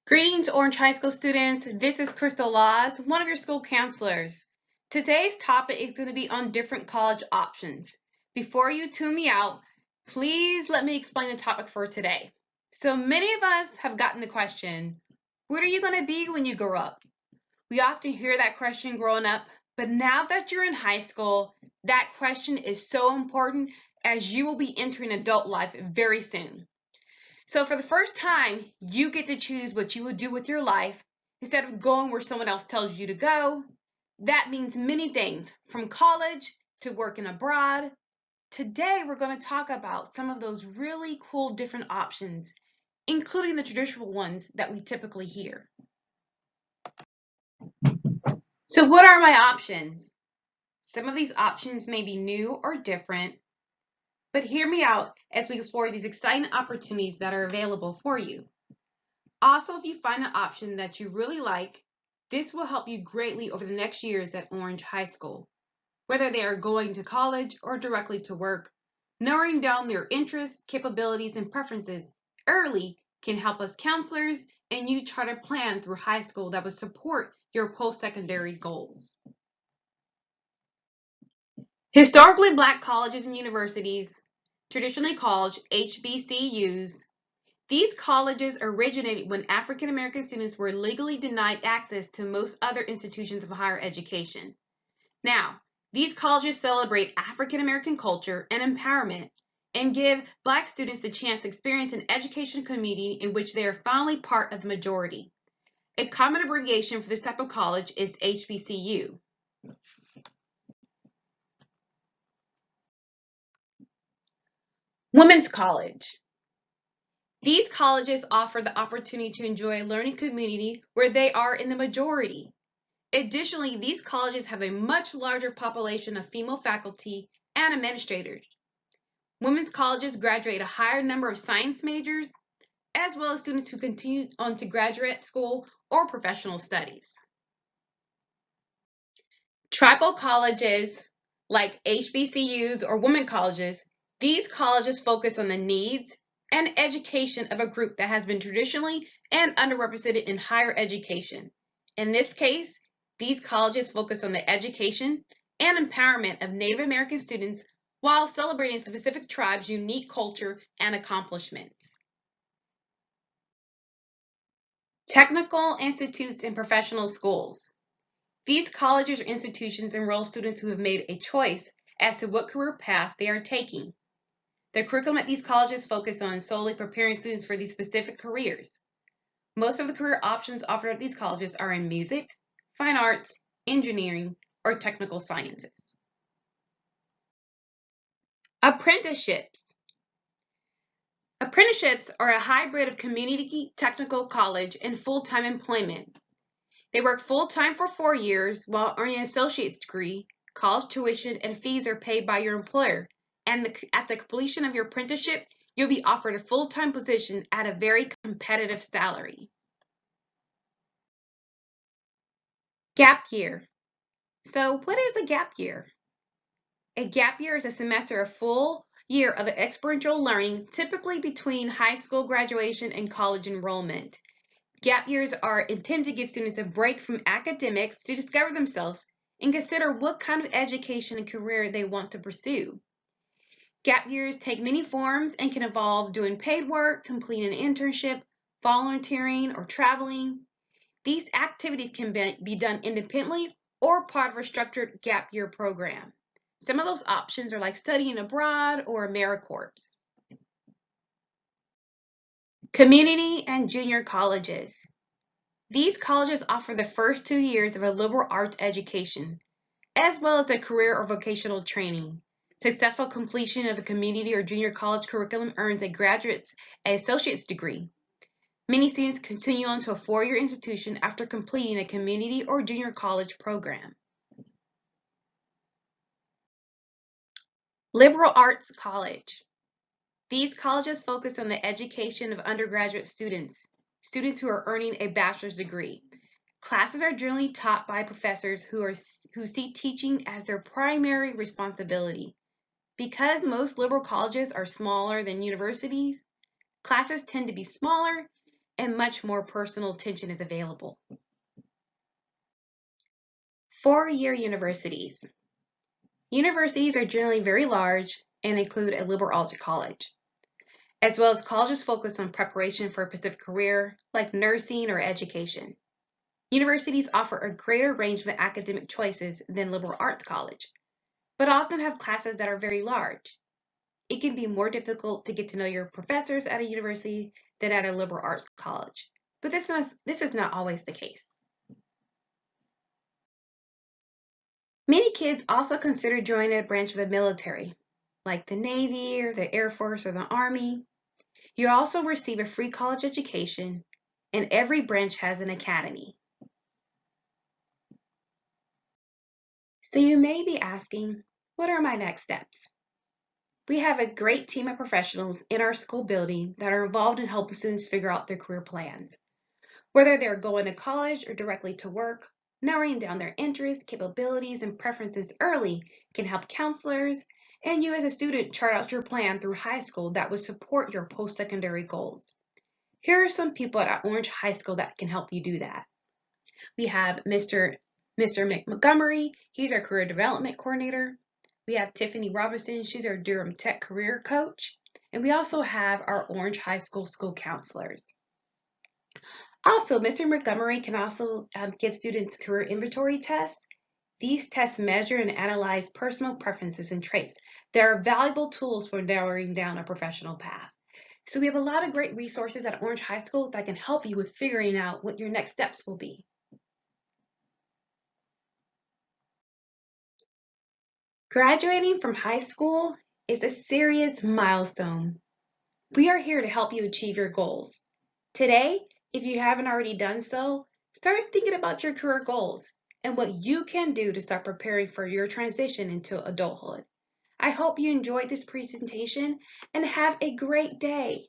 Greetings, Orange High School students. This is Crystal Laws, one of your school counselors. Today's topic is going to be on different college options. Before you tune me out, please let me explain the topic for today. So many of us have gotten the question, what are you going to be when you grow up? We often hear that question growing up, but now that you're in high school, that question is so important as you will be entering adult life very soon. So for the first time, you get to choose what you will do with your life instead of going where someone else tells you to go. That means many things, from college to working abroad. Today, we're going to talk about some of those really cool different options, including the traditional ones that we typically hear. So what are my options? Some of these options may be new or different, but hear me out as we explore these exciting opportunities that are available for you. Also, if you find an option that you really like, this will help you greatly over the next years at Orange High School. Whether they are going to college or directly to work, narrowing down their interests, capabilities, and preferences early can help us counselors and you chart a plan through high school that will support your post-secondary goals. Historically Black colleges and universities, traditionally called HBCUs, these colleges originated when African American students were legally denied access to most other institutions of higher education. Now, these colleges celebrate African American culture and empowerment and give Black students the chance to experience an education community in which they are finally part of the majority. A common abbreviation for this type of college is HBCU. Women's College. These colleges offer the opportunity to enjoy a learning community where they are in the majority. Additionally, these colleges have a much larger population of female faculty and administrators. Women's colleges graduate a higher number of science majors, as well as students who continue on to graduate school or professional studies. Tribal colleges, like HBCUs or women colleges, these colleges focus on the needs and education of a group that has been traditionally and underrepresented in higher education. In this case, these colleges focus on the education and empowerment of Native American students while celebrating specific tribes' unique culture and accomplishments. Technical institutes and professional schools. These colleges or institutions enroll students who have made a choice as to what career path they are taking. The curriculum at these colleges focus on solely preparing students for these specific careers. Most of the career options offered at these colleges are in music, fine arts, engineering, or technical sciences. Apprenticeships. Apprenticeships are a hybrid of community technical college and full-time employment. They work full-time for 4 years while earning an associate's degree. College tuition and fees are paid by your employer, and at the completion of your apprenticeship, you'll be offered a full-time position at a very competitive salary. Gap year. So what is a gap year? A gap year is a semester of full year of experiential learning, typically between high school graduation and college enrollment. Gap years are intended to give students a break from academics to discover themselves and consider what kind of education and career they want to pursue. Gap years take many forms and can involve doing paid work, completing an internship, volunteering, or traveling. These activities can be done independently or part of a structured gap year program. Some of those options are like studying abroad or AmeriCorps. Community and junior colleges. These colleges offer the first 2 years of a liberal arts education, as well as a career or vocational training. Successful completion of a community or junior college curriculum earns a graduate's associate's degree. Many students continue on to a 4-year institution after completing a community or junior college program. Liberal arts college. These colleges focus on the education of undergraduate students who are earning a bachelor's degree. Classes are generally taught by professors who see teaching as their primary responsibility. Because most liberal colleges are smaller than universities, classes tend to be smaller and much more personal attention is available. Four-year universities. Universities are generally very large and include a liberal arts college, as well as colleges focused on preparation for a specific career like nursing or education. Universities offer a greater range of academic choices than liberal arts college, but often have classes that are very large. It can be more difficult to get to know your professors at a university than at a liberal arts college, but this is not always the case. Many kids also consider joining a branch of the military, like the Navy or the Air Force or the Army. You also receive a free college education, and every branch has an academy. So you may be asking, what are my next steps? We have a great team of professionals in our school building that are involved in helping students figure out their career plans. Whether they're going to college or directly to work, narrowing down their interests, capabilities, and preferences early can help counselors and you as a student chart out your plan through high school that would support your post-secondary goals. Here are some people at Orange High School that can help you do that. We have Mr. Montgomery, he's our career development coordinator. We have Tiffany Robinson, she's our Durham Tech career coach. And we also have our Orange High School school counselors. Also, Mr. Montgomery can also give students career inventory tests. These tests measure and analyze personal preferences and traits. They are valuable tools for narrowing down a professional path. So we have a lot of great resources at Orange High School that can help you with figuring out what your next steps will be. Graduating from high school is a serious milestone. We are here to help you achieve your goals. Today, if you haven't already done so, start thinking about your career goals and what you can do to start preparing for your transition into adulthood. I hope you enjoyed this presentation and have a great day.